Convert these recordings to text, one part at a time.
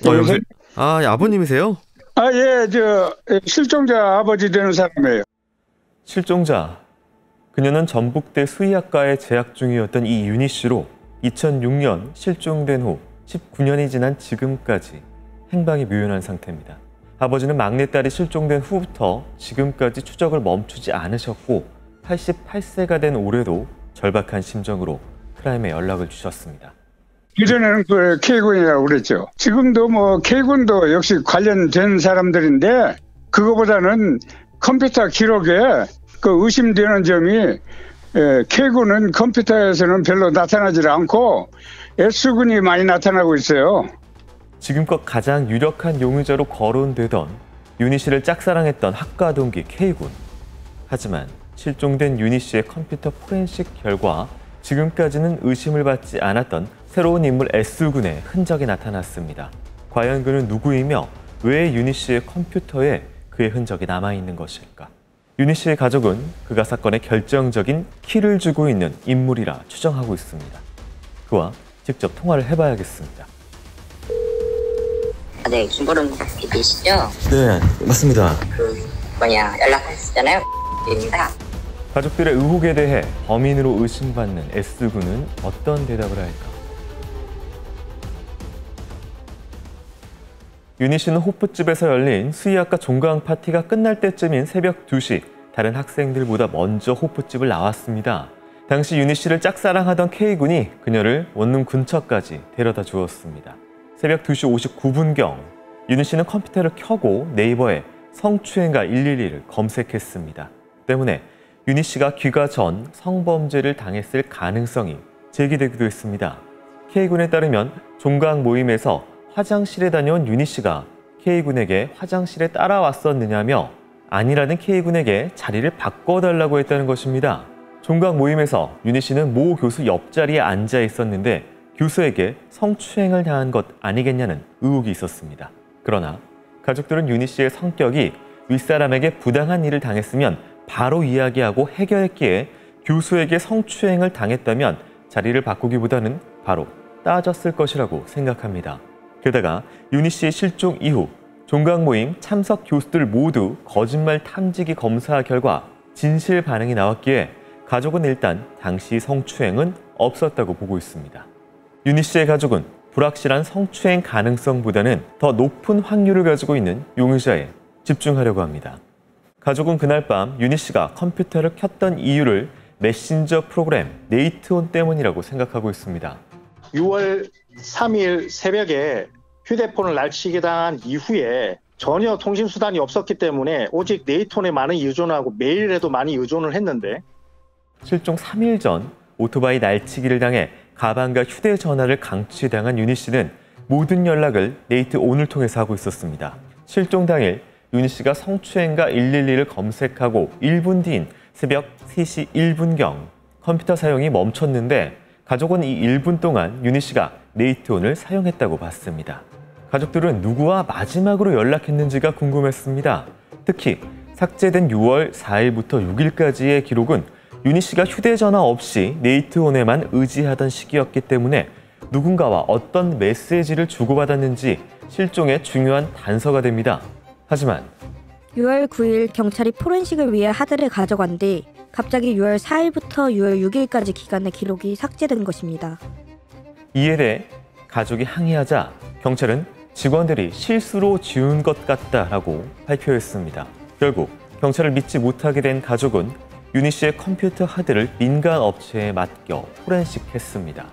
여보세요? 여보세요? 아, 아버님이세요? 아, 예, 실종자 아버지 되는 사람이에요. 실종자. 그녀는 전북대 수의학과에 재학 중이었던 이윤희 씨로 2006년 실종된 후 19년이 지난 지금까지 행방이 묘연한 상태입니다. 아버지는 막내딸이 실종된 후부터 지금까지 추적을 멈추지 않으셨고 88세가 된 올해도 절박한 심정으로 프라임에 연락을 주셨습니다. 이전에는 그 K군이라고 그랬죠. 지금도 뭐 K군도 역시 관련된 사람들인데 그거보다는 컴퓨터 기록에 그 의심되는 점이 K군은 컴퓨터에서는 별로 나타나지 않고 S군이 많이 나타나고 있어요. 지금껏 가장 유력한 용의자로 거론되던 윤희 씨를 짝사랑했던 학과 동기 K군. 하지만 실종된 윤희 씨의 컴퓨터 포렌식 결과 지금까지는 의심을 받지 않았던 새로운 인물 S군의 흔적이 나타났습니다. 과연 그는 누구이며 왜 윤희 씨의 컴퓨터에 그의 흔적이 남아있는 것일까? 윤희 씨의 가족은 그가 사건의 결정적인 키를 쥐고 있는 인물이라 추정하고 있습니다. 그와 직접 통화를 해봐야겠습니다. 네, 김보름 PD시죠? 네, 맞습니다. 연락하셨잖아요. 입니다. 가족들의 의혹에 대해 범인으로 의심받는 S군은 어떤 대답을 할까? 윤희 씨는 호프집에서 열린 수의학과 종강 파티가 끝날 때쯤인 새벽 2시 다른 학생들보다 먼저 호프집을 나왔습니다. 당시 윤희 씨를 짝사랑하던 K군이 그녀를 원룸 근처까지 데려다 주었습니다. 새벽 2시 59분경 윤희 씨는 컴퓨터를 켜고 네이버에 성추행가 112를 검색했습니다. 때문에 윤희 씨가 귀가 전 성범죄를 당했을 가능성이 제기되기도 했습니다. K군에 따르면 종강 모임에서 화장실에 다녀온 윤희 씨가 K군에게 화장실에 따라왔었느냐며 아니라는 K군에게 자리를 바꿔달라고 했다는 것입니다. 종강 모임에서 윤희 씨는 모 교수 옆자리에 앉아 있었는데 교수에게 성추행을 당한 것 아니겠냐는 의혹이 있었습니다. 그러나 가족들은 윤희 씨의 성격이 윗사람에게 부당한 일을 당했으면 바로 이야기하고 해결했기에 교수에게 성추행을 당했다면 자리를 바꾸기보다는 바로 따졌을 것이라고 생각합니다. 게다가 윤희 씨의 실종 이후 종강 모임 참석 교수들 모두 거짓말 탐지기 검사 결과 진실 반응이 나왔기에 가족은 일단 당시 성추행은 없었다고 보고 있습니다. 윤희 씨의 가족은 불확실한 성추행 가능성보다는 더 높은 확률을 가지고 있는 용의자에 집중하려고 합니다. 가족은 그날 밤 윤희 씨가 컴퓨터를 켰던 이유를 메신저 프로그램 네이트온 때문이라고 생각하고 있습니다. 6월 3일 새벽에 휴대폰을 날치기 당한 이후에 전혀 통신수단이 없었기 때문에 오직 네이트온에 많이 의존하고 메일에도 많이 의존을 했는데 실종 3일 전 오토바이 날치기를 당해 가방과 휴대전화를 강취당한 윤희 씨는 모든 연락을 네이트온을 통해서 하고 있었습니다. 실종 당일 윤희 씨가 성추행가 112를 검색하고 1분 뒤인 새벽 3시 1분경 컴퓨터 사용이 멈췄는데 가족은 이 1분 동안 윤희 씨가 네이트온을 사용했다고 봤습니다. 가족들은 누구와 마지막으로 연락했는지가 궁금했습니다. 특히 삭제된 6월 4일부터 6일까지의 기록은 윤희 씨가 휴대전화 없이 네이트온에만 의지하던 시기였기 때문에 누군가와 어떤 메시지를 주고받았는지 실종의 중요한 단서가 됩니다. 하지만 6월 9일 경찰이 포렌식을 위해 하드를 가져간 뒤 갑자기 6월 4일부터 6월 6일까지 기간의 기록이 삭제된 것입니다. 이에 대해 가족이 항의하자 경찰은 직원들이 실수로 지운 것 같다라고 발표했습니다. 결국 경찰을 믿지 못하게 된 가족은 윤희 씨의 컴퓨터 하드를 민간 업체에 맡겨 포렌식했습니다.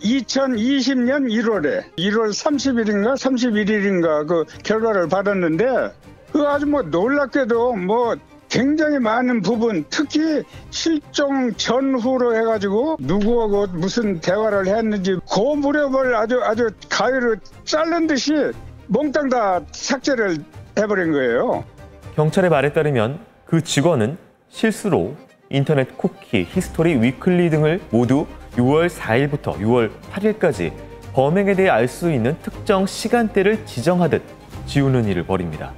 2020년 1월에 1월 30일인가 31일인가 그 결과를 받았는데 그 아주 뭐 놀랍게도 뭐 굉장히 많은 부분 특히 실종 전후로 해가지고 누구하고 무슨 대화를 했는지 그 무렵을 아주 가위로 자른 듯이 몽땅 다 삭제를 해버린 거예요. 경찰의 말에 따르면 그 직원은 실수로 인터넷 쿠키, 히스토리, 위클리 등을 모두 6월 4일부터 6월 8일까지 범행에 대해 알 수 있는 특정 시간대를 지정하듯 지우는 일을 벌입니다.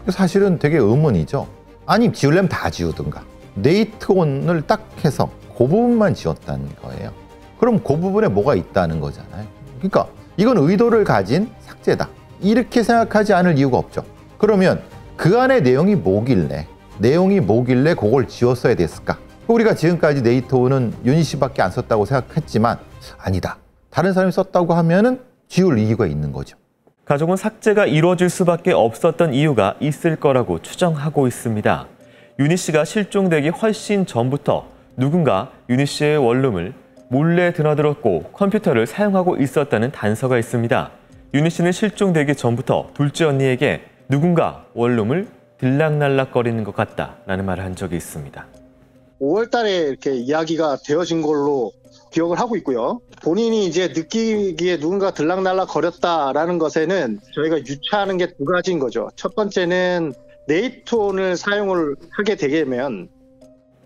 사실은 되게 의문이죠. 아니 지우려면 다 지우든가. 네이트온을 딱 해서 그 부분만 지웠다는 거예요. 그럼 그 부분에 뭐가 있다는 거잖아요. 그러니까 이건 의도를 가진 삭제다. 이렇게 생각하지 않을 이유가 없죠. 그러면 그 안에 내용이 뭐길래 그걸 지웠어야 됐을까? 우리가 지금까지 네이토는 윤희 씨밖에 안 썼다고 생각했지만 아니다. 다른 사람이 썼다고 하면은 지울 이유가 있는 거죠. 가족은 삭제가 이루어질 수밖에 없었던 이유가 있을 거라고 추정하고 있습니다. 윤희 씨가 실종되기 훨씬 전부터 누군가 윤희 씨의 원룸을 몰래 드나들었고 컴퓨터를 사용하고 있었다는 단서가 있습니다. 윤희 씨는 실종되기 전부터 둘째 언니에게 누군가 원룸을 들락날락거리는 것 같다라는 말을 한 적이 있습니다. 5월 달에 이렇게 이야기가 되어진 걸로 기억을 하고 있고요. 본인이 이제 느끼기에 누군가 들락날락 거렸다라는 것에는 저희가 유추하는 게 두 가지인 거죠. 첫 번째는 네이트온을 사용을 하게 되면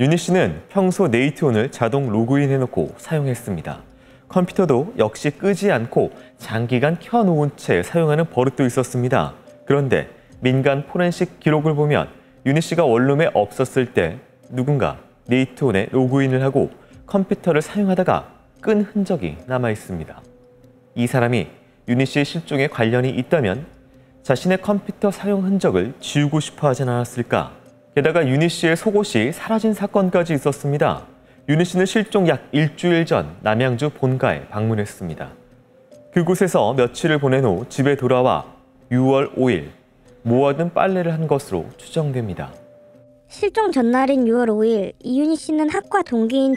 윤희 씨는 평소 네이트온을 자동 로그인해놓고 사용했습니다. 컴퓨터도 역시 끄지 않고 장기간 켜놓은 채 사용하는 버릇도 있었습니다. 그런데 민간 포렌식 기록을 보면 윤희 씨가 원룸에 없었을 때 누군가 네이트온에 로그인을 하고 컴퓨터를 사용하다가 끈 흔적이 남아 있습니다. 이 사람이 윤희 씨의 실종에 관련이 있다면 자신의 컴퓨터 사용 흔적을 지우고 싶어 하진 않았을까? 게다가 윤희 씨의 속옷이 사라진 사건까지 있었습니다. 윤희 씨는 실종 약 일주일 전 남양주 본가에 방문했습니다. 그곳에서 며칠을 보낸 후 집에 돌아와 6월 5일 모아둔 빨래를 한 것으로 추정됩니다. 실종 전날인 6월 5일 이윤희 씨는 학과 동기인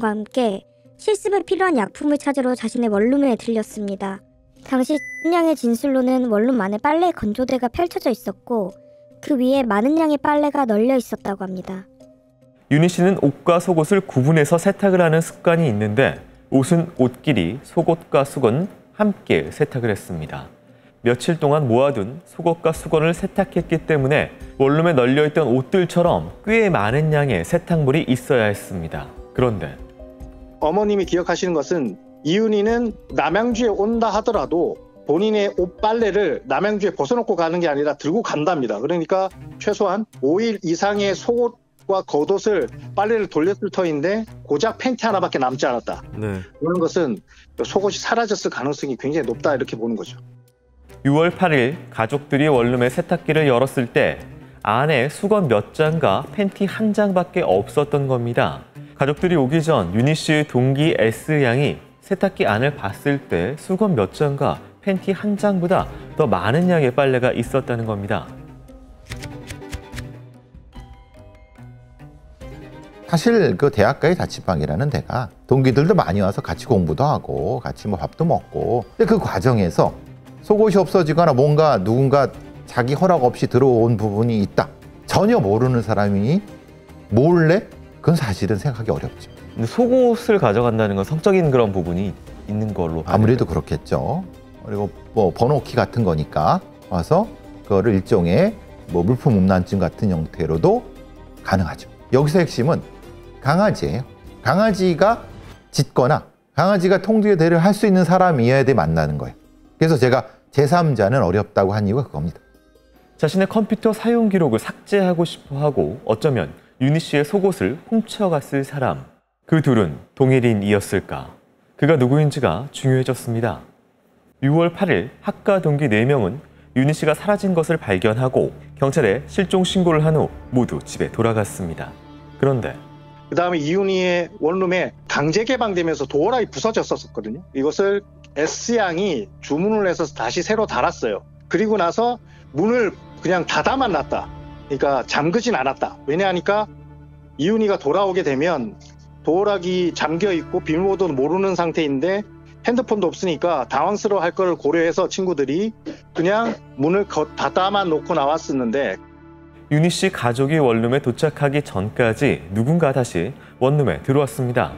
과 함께 실습에 필요한 약품을 찾으러 자신의 원룸에 들렸습니다. 당시 양의 진술로는 원룸 안에 빨래 건조대가 펼쳐져 있었고 그 위에 많은 양의 빨래가 널려 있었다고 합니다. 윤희 씨는 옷과 속옷을 구분해서 세탁을 하는 습관이 있는데 옷은 옷끼리, 속옷과 수건은 함께 세탁을 했습니다. 며칠 동안 모아둔 속옷과 수건을 세탁했기 때문에 원룸에 널려있던 옷들처럼 꽤 많은 양의 세탁물이 있어야 했습니다. 그런데 어머님이 기억하시는 것은 이윤희는 남양주에 온다 하더라도 본인의 옷 빨래를 남양주에 벗어놓고 가는 게 아니라 들고 간답니다. 그러니까 최소한 5일 이상의 속옷과 겉옷을 빨래를 돌렸을 터인데 고작 팬티 하나밖에 남지 않았다. 그런 것은 속옷이 사라졌을 가능성이 굉장히 높다 이렇게 보는 거죠. 6월 8일 가족들이 원룸의 세탁기를 열었을 때 안에 수건 몇 장과 팬티 한 장밖에 없었던 겁니다. 가족들이 오기 전 윤희 씨의 동기 S양이 세탁기 안을 봤을 때 수건 몇 장과 팬티 한 장보다 더 많은 양의 빨래가 있었다는 겁니다. 사실 그 대학가의 자취방이라는 데가 동기들도 많이 와서 같이 공부도 하고 같이 뭐 밥도 먹고 근데 그 과정에서 속옷이 없어지거나 뭔가 누군가 자기 허락 없이 들어온 부분이 있다. 전혀 모르는 사람이 몰래? 그건 사실은 생각하기 어렵죠. 근데 속옷을 가져간다는 건 성적인 그런 부분이 있는 걸로 아무래도 그렇겠죠. 그리고 뭐 번호키 같은 거니까 와서 그거를 일종의 뭐 물품 음란증 같은 형태로도 가능하죠. 여기서 핵심은 강아지예요. 강아지가 짖거나 강아지가 통제대를 할 수 있는 사람이어야 돼 만나는 거예요. 그래서 제가 제3자는 어렵다고 한 이유가 그겁니다. 자신의 컴퓨터 사용 기록을 삭제하고 싶어 하고 어쩌면 윤희 씨의 속옷을 훔쳐갔을 사람. 그 둘은 동일인이었을까? 그가 누구인지가 중요해졌습니다. 6월 8일 학과 동기 4명은 윤희 씨가 사라진 것을 발견하고 경찰에 실종 신고를 한 후 모두 집에 돌아갔습니다. 그런데 그 다음에 이윤희의 원룸에 강제 개방되면서 도어락이 부서졌었거든요. 이것을 S양이 주문을 해서 다시 새로 달았어요. 그리고 나서 문을 그냥 닫아만 놨다. 그러니까 잠그진 않았다. 왜냐하니까 이윤희가 돌아오게 되면 도어락이 잠겨 있고 비밀번호도 모르는 상태인데 핸드폰도 없으니까 당황스러워할 걸 고려해서 친구들이 그냥 문을 닫아만 놓고 나왔었는데 윤희 씨 가족이 원룸에 도착하기 전까지 누군가 다시 원룸에 들어왔습니다.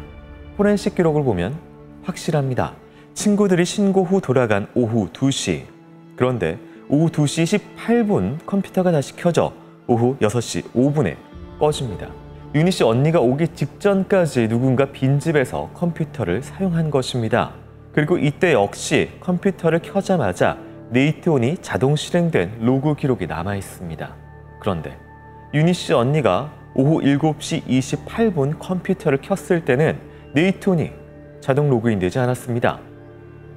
포렌식 기록을 보면 확실합니다. 친구들이 신고 후 돌아간 오후 2시. 그런데 오후 2시 18분 컴퓨터가 다시 켜져 오후 6시 5분에 꺼집니다. 윤희 씨 언니가 오기 직전까지 누군가 빈집에서 컴퓨터를 사용한 것입니다. 그리고 이때 역시 컴퓨터를 켜자마자 네이트온이 자동 실행된 로그 기록이 남아 있습니다. 그런데 윤희 씨 언니가 오후 7시 28분 컴퓨터를 켰을 때는 네이트온이 자동 로그인되지 않았습니다.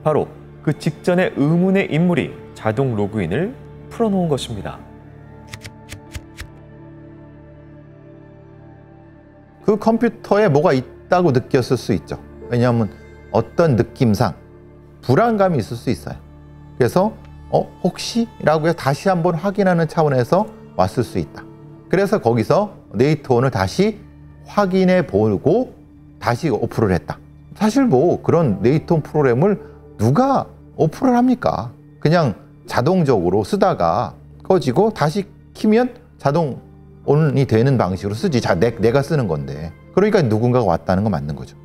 바로 그 직전에 의문의 인물이 자동 로그인을 풀어놓은 것입니다. 그 컴퓨터에 뭐가 있다고 느꼈을 수 있죠. 왜냐하면 어떤 느낌상 불안감이 있을 수 있어요. 그래서 혹시? 라고 해서 다시 한번 확인하는 차원에서 왔을 수 있다. 그래서 거기서 네이트온을 다시 확인해 보고 다시 오프를 했다. 사실 뭐 그런 네이트온 프로그램을 누가 오프를 합니까? 그냥 자동적으로 쓰다가 꺼지고 다시 키면 자동 온이 되는 방식으로 쓰지. 내가 쓰는 건데. 그러니까 누군가가 왔다는 거 맞는 거죠.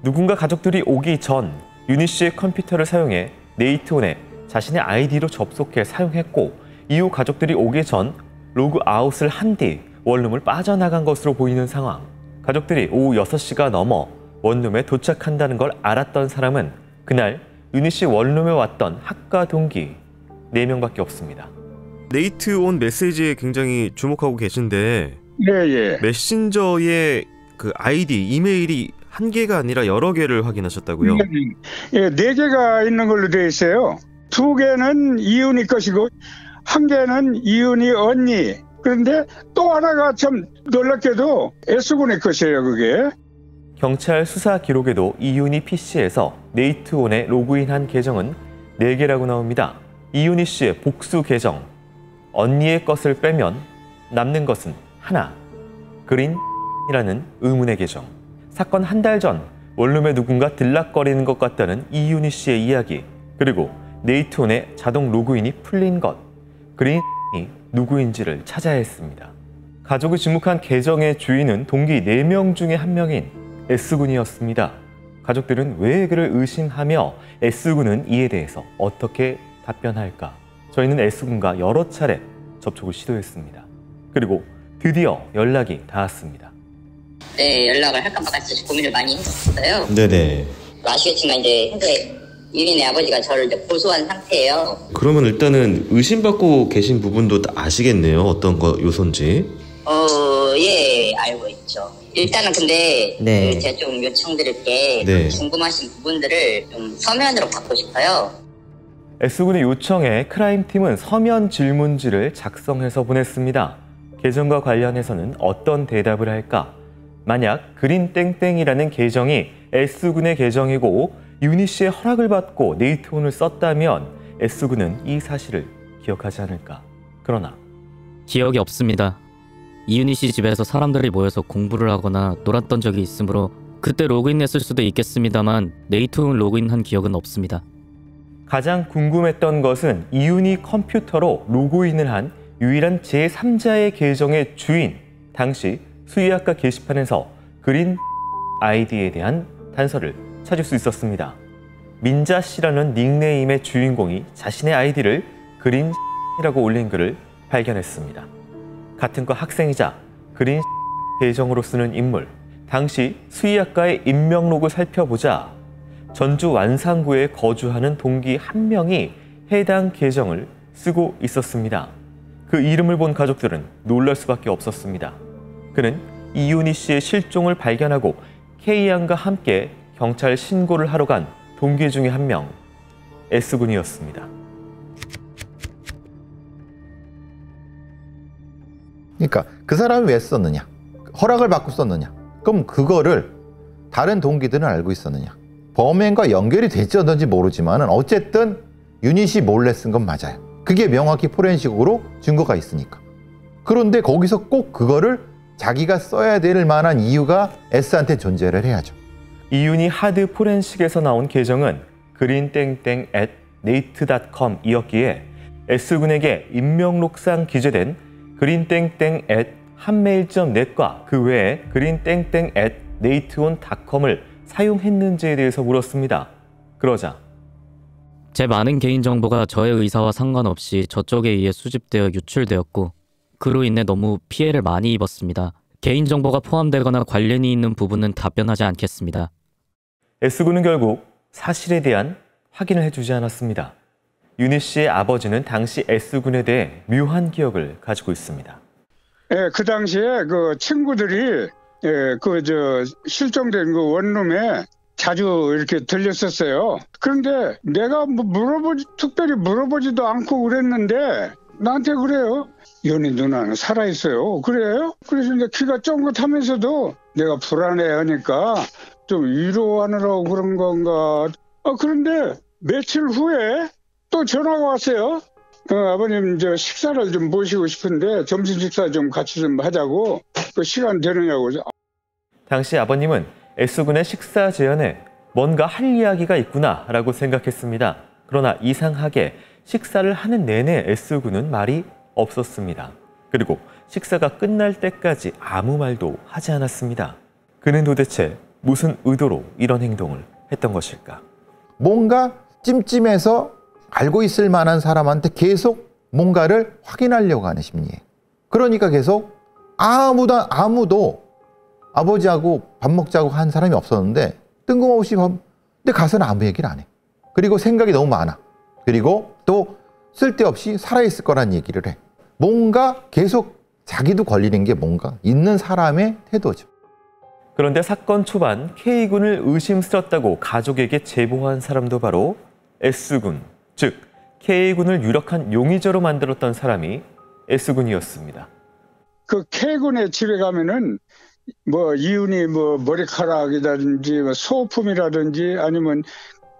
누군가 가족들이 오기 전 유니 씨의 컴퓨터를 사용해 네이트온에 자신의 아이디로 접속해 사용했고, 이후 가족들이 오기 전 로그아웃을 한 뒤 원룸을 빠져나간 것으로 보이는 상황. 가족들이 오후 6시가 넘어 원룸에 도착한다는 걸 알았던 사람은 그날 유니 씨 원룸에 왔던 학과 동기 4명밖에 없습니다. 네이트온 메시지에 굉장히 주목하고 계신데, 예. 메신저의 그 아이디, 이메일이 한 개가 아니라 여러 개를 확인하셨다고요? 예, 4개가 있는 걸로 되어 있어요. 2개는 이윤이 것이고 1개는 이윤이 언니. 그런데 또 하나가 참 놀랍게도 S군의 것이에요, 그게. 경찰 수사 기록에도 이윤희 PC에서 네이트온에 로그인한 계정은 4개라고 나옵니다. 이윤희 씨의 복수 계정, 언니의 것을 빼면 남는 것은 하나, 그린이라는 의문의 계정. 사건 한 달 전 원룸에 누군가 들락거리는 것 같다는 이윤희 씨의 이야기, 그리고 네이트온에 자동 로그인이 풀린 것, 그린이 누구인지를 찾아야 했습니다. 가족이 지목한 계정의 주인은 동기 4명 중에 1명인 S군이었습니다. 가족들은 왜 그를 의심하며 S군은 이에 대해서 어떻게 답변할까? 저희는 S군과 여러 차례 접촉을 시도했습니다. 그리고 드디어 연락이 닿았습니다. 네, 연락을 할까 말까 고민을 많이 했었어요. 네네. 아시겠지만 이제 현재 유인의 아버지가 저를 이제 고소한 상태예요. 그러면 일단은 의심받고 계신 부분도 아시겠네요. 어떤 거 요소인지. 예, 알고 있죠. 일단은 근데 네. 제가 좀 요청드릴 게 네. 궁금하신 부분들을 좀 서면으로 받고 싶어요. S군의 요청에 크라임팀은 서면 질문지를 작성해서 보냈습니다. 계정과 관련해서는 어떤 대답을 할까? 만약 그린땡땡이라는 계정이 S군의 계정이고 유니 씨의 허락을 받고 네이트온을 썼다면 S군은 이 사실을 기억하지 않을까? 그러나 기억이 없습니다. 이윤희 씨 집에서 사람들이 모여서 공부를 하거나 놀았던 적이 있으므로 그때 로그인했을 수도 있겠습니다만 네이트온 로그인한 기억은 없습니다. 가장 궁금했던 것은 이윤희 컴퓨터로 로그인을 한 유일한 제3자의 계정의 주인, 당시 수의학과 게시판에서 그린 아이디에 대한 단서를 찾을 수 있었습니다. 민자 씨라는 닉네임의 주인공이 자신의 아이디를 그린이라고 올린 글을 발견했습니다. 같은 과 학생이자 그린 계정으로 쓰는 인물, 당시 수의학과의 인명록을 살펴보자 전주 완산구에 거주하는 동기 1명이 해당 계정을 쓰고 있었습니다. 그 이름을 본 가족들은 놀랄 수밖에 없었습니다. 그는 이윤희 씨의 실종을 발견하고 K양과 함께 경찰 신고를 하러 간 동기 중에 1명, S군이었습니다. 그러니까 그 사람이 왜 썼느냐? 허락을 받고 썼느냐? 그럼 그거를 다른 동기들은 알고 있었느냐? 범행과 연결이 될지 어떤지 모르지만 어쨌든 유닛이 몰래 쓴 건 맞아요. 그게 명확히 포렌식으로 증거가 있으니까. 그런데 거기서 꼭 그거를 자기가 써야 될 만한 이유가 S한테 존재를 해야죠. 이윤희 하드 포렌식에서 나온 계정은 green땡땡@nate.com이었기에 S군에게 인명록상 기재된 green땡땡@한메일.net과 그 외에 green땡땡@nateon.com을 사용했는지에 대해서 물었습니다. 그러자 제 많은 개인정보가 저의 의사와 상관없이 저쪽에 의해 수집되어 유출되었고 그로 인해 너무 피해를 많이 입었습니다. 개인정보가 포함되거나 관련이 있는 부분은 답변하지 않겠습니다. S군은 결국 사실에 대한 확인을 해주지 않았습니다. 유니 씨의 아버지는 당시 S군에 대해 묘한 기억을 가지고 있습니다. 예, 그 당시에 그 친구들이 실종된 그 원룸에 자주 이렇게 들렸었어요. 그런데 내가 뭐 특별히 물어보지도 않고 그랬는데 나한테 그래요. 연희 누나는 살아있어요. 그래요? 그래서 이제 귀가 쫑긋하면서도 내가 불안해하니까 좀 위로하느라고 그런 건가. 그런데 며칠 후에 또 전화가 왔어요. 아버님 저 식사를 좀 모시고 싶은데 점심 식사 좀 같이 좀 하자고. 그 시간 되느냐고. 당시 아버님은 S군의 식사 제안에 뭔가 할 이야기가 있구나라고 생각했습니다. 그러나 이상하게 식사를 하는 내내 S군은 말이 없었습니다. 그리고 식사가 끝날 때까지 아무 말도 하지 않았습니다. 그는 도대체 무슨 의도로 이런 행동을 했던 것일까? 뭔가 찜찜해서 알고 있을 만한 사람한테 계속 뭔가를 확인하려고 하는 심리예요. 그러니까 계속 아무도 아버지하고 밥 먹자고 한 사람이 없었는데 뜬금없이 근데 가서는 아무 얘기를 안 해. 그리고 생각이 너무 많아. 그리고 또 쓸데없이 살아있을 거란 얘기를 해. 뭔가 계속 자기도 걸리는 게 뭔가 있는 사람의 태도죠. 그런데 사건 초반 K군을 의심스럽다고 가족에게 제보한 사람도 바로 S군, 즉 K군을 유력한 용의자로 만들었던 사람이 S군이었습니다. 그 K군의 집에 가면은 뭐 이윤이 뭐 머리카락이라든지 뭐 소품이라든지 아니면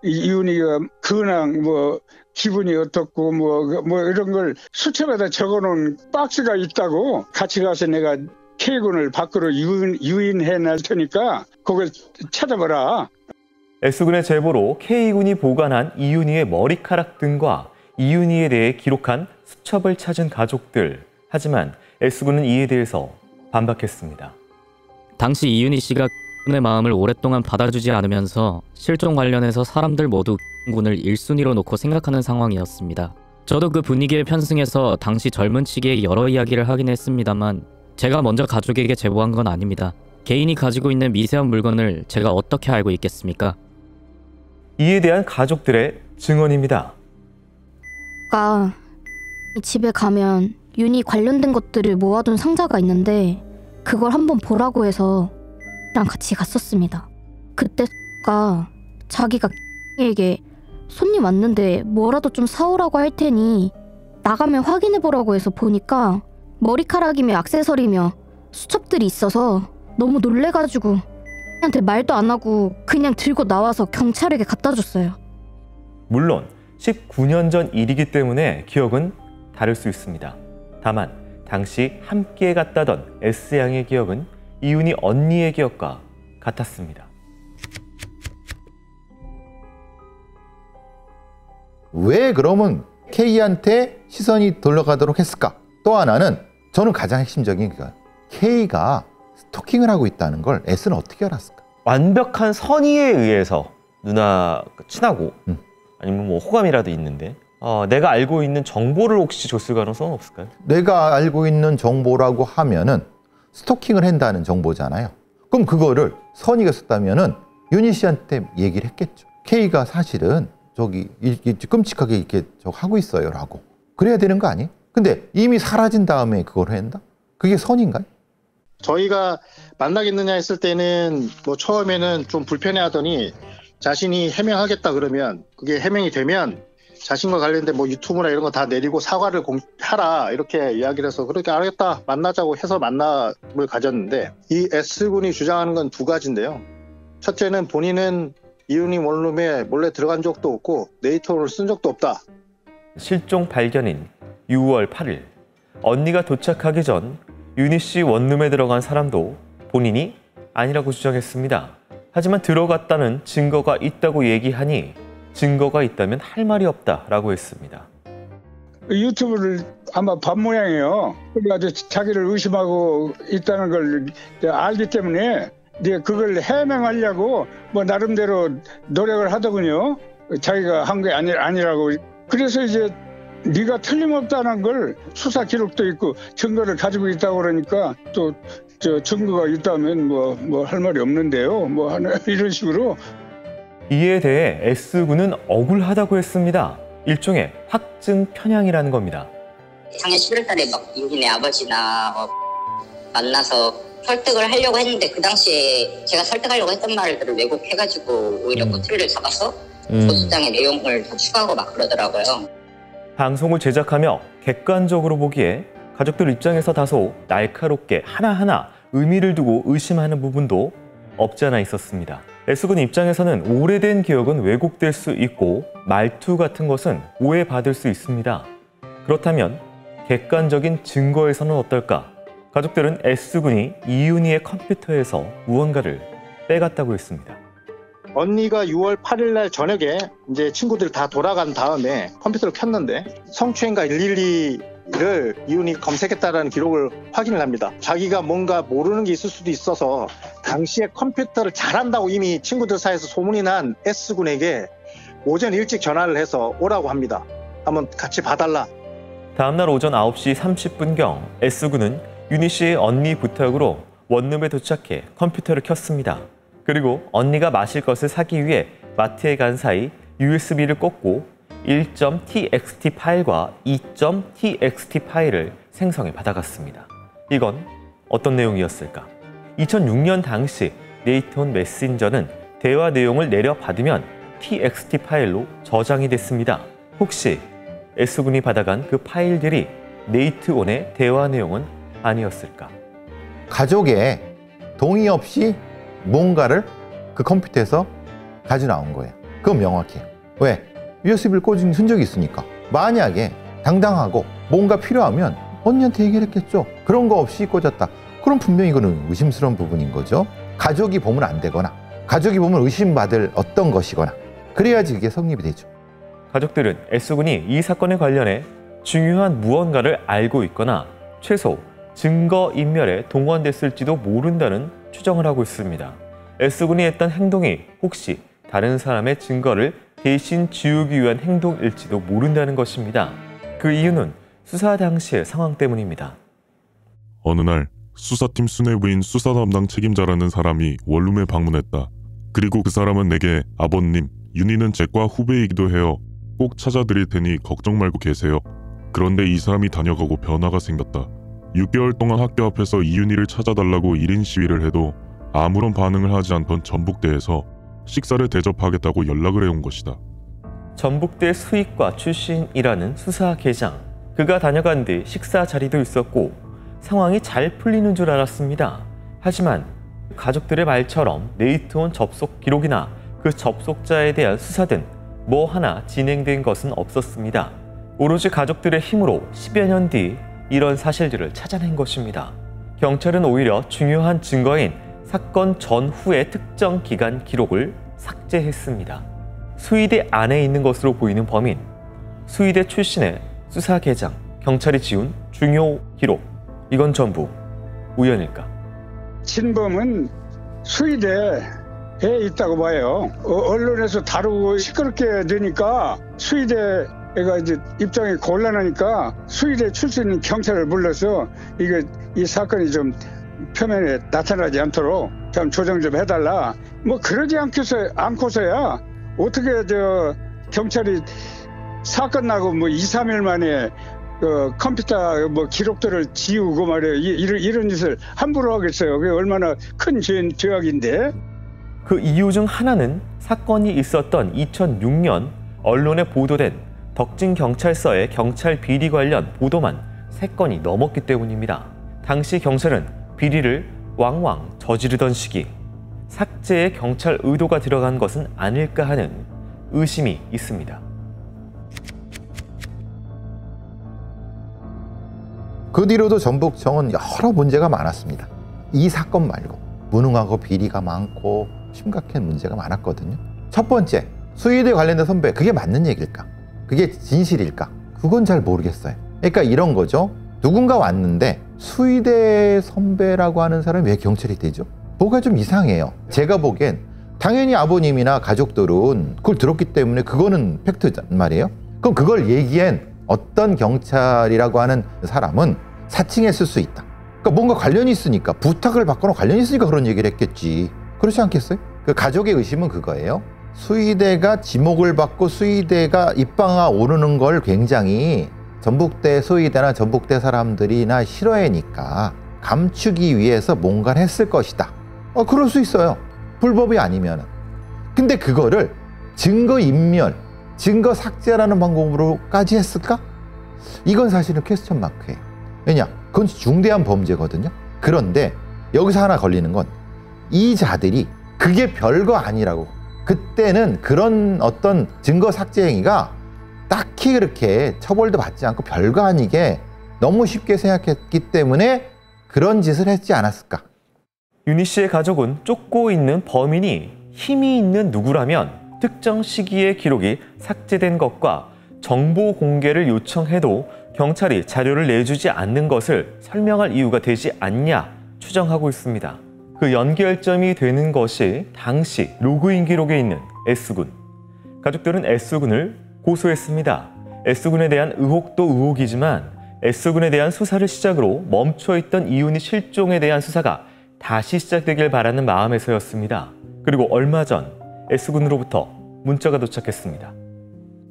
이윤이가 근황 뭐 기분이 어떻고 뭐 이런 걸 수첩에다 적어놓은 박스가 있다고. 같이 가서 내가 K군을 밖으로 유인해 낼 테니까 그걸 찾아봐라. S군의 제보로 K군이 보관한 이윤희의 머리카락 등과 이윤희에 대해 기록한 수첩을 찾은 가족들. 하지만 S군은 이에 대해서 반박했습니다. 당시 이윤희 씨가 군의 마음을 오랫동안 받아주지 않으면서 실종 관련해서 사람들 모두 군을 1순위로 놓고 생각하는 상황이었습니다. 저도 그 분위기에 편승해서 당시 젊은 층에 여러 이야기를 하긴 했습니다만 제가 먼저 가족에게 제보한 건 아닙니다. 개인이 가지고 있는 미세한 물건을 제가 어떻게 알고 있겠습니까? 이에 대한 가족들의 증언입니다. 집에 가면 윤희 관련된 것들을 모아둔 상자가 있는데 그걸 한번 보라고 해서 랑 같이 갔었습니다. 그때 자기가 에게 손님 왔는데 뭐라도 좀 사오라고 할 테니 나가면 확인해보라고 해서 보니까 머리카락이며 액세서리며 수첩들이 있어서 너무 놀래가지고 한테 말도 안 하고 그냥 들고 나와서 경찰에게 갖다 줬어요. 물론 19년 전 일이기 때문에 기억은 다를 수 있습니다. 다만 당시 함께 갔다던 S양의 기억은 이윤희 언니의 기억과 같았습니다. 왜 그러면 K한테 시선이 돌아가도록 했을까? 또 하나는 저는 가장 핵심적인 게 K가 스토킹을 하고 있다는 걸 S는 어떻게 알았을까? 완벽한 선의에 의해서 누나 친하고 아니면 뭐 호감이라도 있는데 내가 알고 있는 정보를 혹시 줬을 가능성은 없을까요? 내가 알고 있는 정보라고 하면은 스토킹을 한다는 정보잖아요. 그럼 그거를 선의가 썼다면은 윤희 씨한테 얘기를 했겠죠. K가 사실은 저기 이렇게 끔찍하게 이렇게 하고 있어요라고. 그래야 되는 거 아니에요? 근데 이미 사라진 다음에 그걸 한다? 그게 선인가요? 저희가 만나겠느냐 했을 때는 뭐 처음에는 좀 불편해하더니 자신이 해명하겠다 그러면 그게 해명이 되면 자신과 관련된 뭐 유튜브나 이런 거 다 내리고 사과를 하라 이렇게 이야기를 해서 그렇게 알겠다 만나자고 해서 만남을 가졌는데 이 S군이 주장하는 건 두 가지인데요. 첫째는 본인은 이윤희 원룸에 몰래 들어간 적도 없고 네이트홀을 쓴 적도 없다. 실종 발견인 6월 8일 언니가 도착하기 전 윤희 씨 원룸에 들어간 사람도 본인이 아니라고 주장했습니다. 하지만 들어갔다는 증거가 있다고 얘기하니 증거가 있다면 할 말이 없다라고 했습니다. 유튜브를 아마 반 모양이에요. 그래가지고 자기를 의심하고 있다는 걸 알기 때문에 그걸 해명하려고 뭐 나름대로 노력을 하더군요. 자기가 한 게 아니라고. 그래서 이제 네가 틀림없다는 걸 수사 기록도 있고 증거를 가지고 있다고 그러니까 또 저 증거가 있다면 뭐 할 말이 없는데요. 뭐 하나 이런 식으로. 이에 대해 S군은 억울하다고 했습니다. 일종의 확증 편향이라는 겁니다. 작년 11월달에 막 윤희네 아버지나 만나서 설득을 하려고 했는데 그 당시에 제가 설득하려고 했던 말들을 왜곡해가지고 오히려 꼬투리를 잡아서 소수장의 내용을 더 추가하고 막 그러더라고요. 방송을 제작하며 객관적으로 보기에 가족들 입장에서 다소 날카롭게 하나하나 의미를 두고 의심하는 부분도 없지 않아 있었습니다. S군 입장에서는 오래된 기억은 왜곡될 수 있고 말투 같은 것은 오해받을 수 있습니다. 그렇다면 객관적인 증거에서는 어떨까? 가족들은 S군이 이윤희의 컴퓨터에서 무언가를 빼갔다고 했습니다. 언니가 6월 8일 날 저녁에 이제 친구들 다 돌아간 다음에 컴퓨터를 켰는데 성추행과 112를 이윤이 검색했다라는 기록을 확인을 합니다. 자기가 뭔가 모르는 게 있을 수도 있어서 당시에 컴퓨터를 잘한다고 이미 친구들 사이에서 소문이 난 S군에게 오전 일찍 전화를 해서 오라고 합니다. 한번 같이 봐달라. 다음날 오전 9시 30분경 S군은 윤희 씨의 언니 부탁으로 원룸에 도착해 컴퓨터를 켰습니다. 그리고 언니가 마실 것을 사기 위해 마트에 간 사이 USB를 꽂고 1.txt 파일과 2.txt 파일을 생성해 받아갔습니다. 이건 어떤 내용이었을까? 2006년 당시 네이트온 메신저는 대화 내용을 내려받으면 txt 파일로 저장이 됐습니다. 혹시 S군이 받아간 그 파일들이 네이트온의 대화 내용은 아니었을까? 가족의 동의 없이 뭔가를 그 컴퓨터에서 가져 나온 거예요. 그건 명확해요. 왜? USB를 꽂은 흔적이 있으니까. 만약에 당당하고 뭔가 필요하면 언니한테 얘기를 했겠죠. 그런 거 없이 꽂았다. 그럼 분명히 이거는 의심스러운 부분인 거죠. 가족이 보면 안 되거나 가족이 보면 의심받을 어떤 것이거나 그래야지 이게 성립이 되죠. 가족들은 S군이 이 사건에 관련해 중요한 무언가를 알고 있거나 최소 증거인멸에 동원됐을지도 모른다는 추정을 하고 있습니다. S군이 했던 행동이 혹시 다른 사람의 증거를 대신 지우기 위한 행동일지도 모른다는 것입니다. 그 이유는 수사 당시의 상황 때문입니다. 어느 날 수사팀 수뇌부인 수사 담당 책임자라는 사람이 원룸에 방문했다. 그리고 그 사람은 내게 아버님, 윤희는 제과 후배이기도 해요. 꼭 찾아드릴 테니 걱정 말고 계세요. 그런데 이 사람이 다녀가고 변화가 생겼다. 6개월 동안 학교 앞에서 이윤희를 찾아달라고 1인 시위를 해도 아무런 반응을 하지 않던 전북대에서 식사를 대접하겠다고 연락을 해온 것이다. 전북대 수의과 출신이라는 수사계장. 그가 다녀간 뒤 식사 자리도 있었고 상황이 잘 풀리는 줄 알았습니다. 하지만 가족들의 말처럼 네이트온 접속 기록이나 그 접속자에 대한 수사 등 뭐 하나 진행된 것은 없었습니다. 오로지 가족들의 힘으로 10여 년 뒤 이런 사실들을 찾아낸 것입니다. 경찰은 오히려 중요한 증거인 사건 전후의 특정 기간 기록을 삭제했습니다. 수의대 안에 있는 것으로 보이는 범인, 수의대 출신의 수사계장, 경찰이 지운 중요 기록, 이건 전부 우연일까? 진범은 수의대에 있다고 봐요. 언론에서 다루고 시끄럽게 되니까 수의대가 이제 입장이 곤란하니까 수의대 출신인 경찰을 불러서 이 사건이 좀 표면에 나타나지 않도록 좀 조정 좀 해달라. 뭐 그러지 않고서야 어떻게 경찰이 사건 나고 뭐 2, 3일 만에 컴퓨터 뭐 기록들을 지우고 말이에요. 이런 짓을 함부로 하겠어요. 그게 얼마나 큰 죄악인데. 그 이유 중 하나는 사건이 있었던 2006년 언론에 보도된 덕진경찰서의 경찰 비리 관련 보도만 3건이 넘었기 때문입니다. 당시 경찰은 비리를 왕왕 저지르던 시기, 삭제에 경찰 의도가 들어간 것은 아닐까 하는 의심이 있습니다. 그 뒤로도 전북청은 여러 문제가 많았습니다. 이 사건 말고 무능하고 비리가 많고 심각한 문제가 많았거든요. 첫 번째, 수의대 관련된 선배, 그게 맞는 얘기일까? 그게 진실일까? 그건 잘 모르겠어요. 그러니까 이런 거죠. 누군가 왔는데 수의대 선배라고 하는 사람이 왜 경찰이 되죠? 뭐가 좀 이상해요. 제가 보기엔 당연히 아버님이나 가족들은 그걸 들었기 때문에 그거는 팩트란 말이에요. 그럼 그걸 얘기한 어떤 경찰이라고 하는 사람은 사칭했을 수 있다. 그러니까 뭔가 관련이 있으니까, 부탁을 받거나 관련이 있으니까 그런 얘기를 했겠지. 그렇지 않겠어요? 그 가족의 의심은 그거예요. 수의대가 지목을 받고 수의대가 입방아 오르는 걸 굉장히 전북대 수의대나 전북대 사람들이나 싫어하니까 감추기 위해서 뭔가를 했을 것이다. 그럴 수 있어요. 불법이 아니면은. 근데 그거를 증거인멸, 증거 삭제라는 방법으로까지 했을까? 이건 사실은 퀘스천 마크예요. 왜냐? 그건 중대한 범죄거든요. 그런데 여기서 하나 걸리는 건 이 자들이 그게 별거 아니라고. 그때는 그런 어떤 증거 삭제 행위가 딱히 그렇게 처벌도 받지 않고 별거 아니게 너무 쉽게 생각했기 때문에 그런 짓을 했지 않았을까? 윤희 씨의 가족은 쫓고 있는 범인이 힘이 있는 누구라면 특정 시기의 기록이 삭제된 것과 정보 공개를 요청해도 경찰이 자료를 내주지 않는 것을 설명할 이유가 되지 않냐 추정하고 있습니다. 그 연결점이 되는 것이 당시 로그인 기록에 있는 S군. 가족들은 S군을 고소했습니다. S군에 대한 의혹도 의혹이지만 S군에 대한 수사를 시작으로 멈춰있던 이윤희 실종에 대한 수사가 다시 시작되길 바라는 마음에서였습니다. 그리고 얼마 전 S군으로부터 문자가 도착했습니다.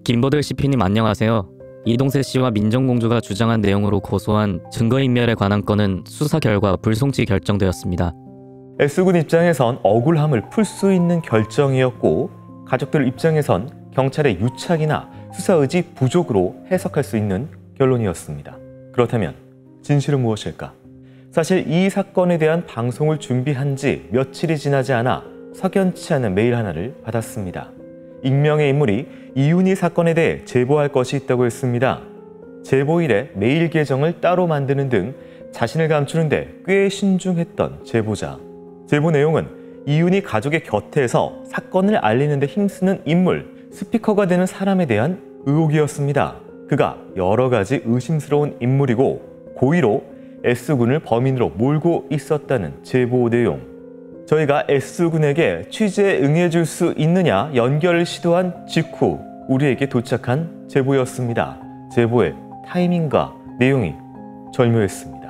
김보들 CP님 안녕하세요. 이동세 씨와 민정공주가 주장한 내용으로 고소한 증거인멸에 관한 건은 수사 결과 불송치 결정되었습니다. S군 입장에선 억울함을 풀 수 있는 결정이었고 가족들 입장에선 경찰의 유착이나 수사 의지 부족으로 해석할 수 있는 결론이었습니다. 그렇다면 진실은 무엇일까? 사실 이 사건에 대한 방송을 준비한 지 며칠이 지나지 않아 석연치 않은 메일 하나를 받았습니다. 익명의 인물이 이윤희 사건에 대해 제보할 것이 있다고 했습니다. 제보일에 메일 계정을 따로 만드는 등 자신을 감추는 데 꽤 신중했던 제보자. 제보 내용은 이윤희 가족의 곁에서 사건을 알리는 데 힘쓰는 인물, 스피커가 되는 사람에 대한 의혹이었습니다. 그가 여러 가지 의심스러운 인물이고 고의로 S군을 범인으로 몰고 있었다는 제보 내용. 저희가 S군에게 취재에 응해줄 수 있느냐 연결을 시도한 직후 우리에게 도착한 제보였습니다. 제보의 타이밍과 내용이 절묘했습니다.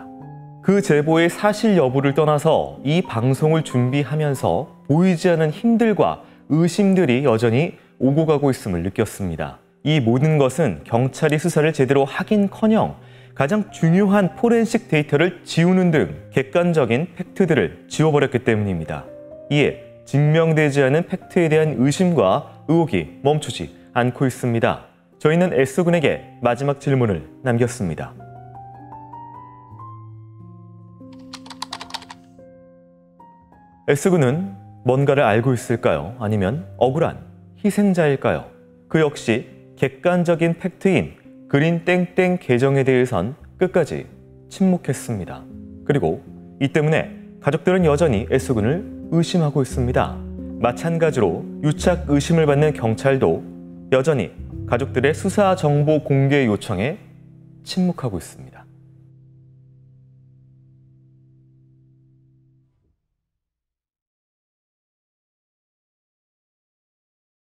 그 제보의 사실 여부를 떠나서 이 방송을 준비하면서 보이지 않는 힘들과 의심들이 여전히 오고 가고 있음을 느꼈습니다. 이 모든 것은 경찰이 수사를 제대로 하긴커녕 가장 중요한 포렌식 데이터를 지우는 등 객관적인 팩트들을 지워버렸기 때문입니다. 이에 증명되지 않은 팩트에 대한 의심과 의혹이 멈추지 않고 있습니다. 저희는 S군에게 마지막 질문을 남겼습니다. S군은 뭔가를 알고 있을까요? 아니면 억울한 희생자일까요? 그 역시 객관적인 팩트인 그린 땡땡 계정에 대해선 끝까지 침묵했습니다. 그리고 이 때문에 가족들은 여전히 S군을 의심하고 있습니다. 마찬가지로 유착 의심을 받는 경찰도 여전히 가족들의 수사 정보 공개 요청에 침묵하고 있습니다.